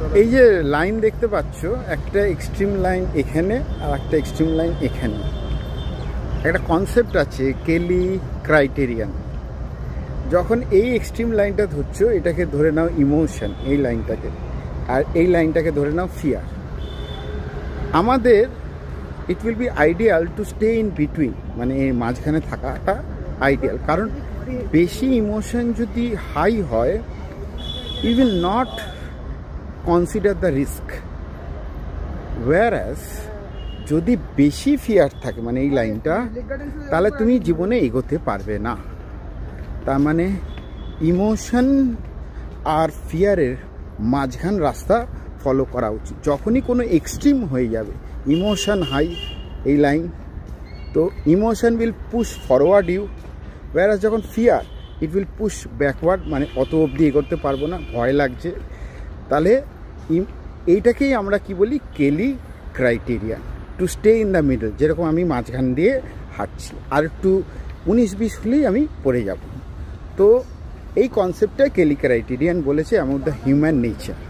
এই যে লাইন দেখতে পাচ্ছ, একটা এক্সট্রিম লাইন এখানে আর একটা এক্সট্রিম লাইন এখানে। একটা কনসেপ্ট আছে কেলি ক্রাইটেরিয়ান। যখন এই এক্সট্রিম লাইনটা ধরছো, এটাকে ধরে নাও ইমোশন, এই লাইনটাকে, আর এই লাইনটাকে ধরে নাও ফিয়ার। আমাদের it will be ideal two stay in between, মানে এই মাঝখানে থাকাটা আইডিয়াল। কারণ বেশি ইমোশন যদি হাই হয়, you will not consider the risk. Whereas যদি বেশি ফিয়ার থাকে, মানে এই লাইনটা, তাহলে তুমি জীবনে এগোতে পারবে না। তার মানে ইমোশন আর ফিয়ারের মাঝখান রাস্তা ফলো করা উচিত। যখনই কোনো এক্সট্রিম হয়ে যাবে, ইমোশন হাই এই লাইন, তো emotion will push forward you, whereas যখন fear it will push backward, মানে অত অবধি এগোতে পারবো না, ভয় লাগছে। তাহলে এইটাকেই আমরা কি বলি, Kelly criteria, to stay in the middle. যেরকম আমি মাঝখান দিয়ে হাঁটছি, আর একটু 19-20 হলেই আমি পড়ে যাব। তো এই কনসেপ্টটা কেলি ক্রাইটেরিয়ান বলেছে, অ্যামাউন্ট দ্য হিউম্যান নেচার।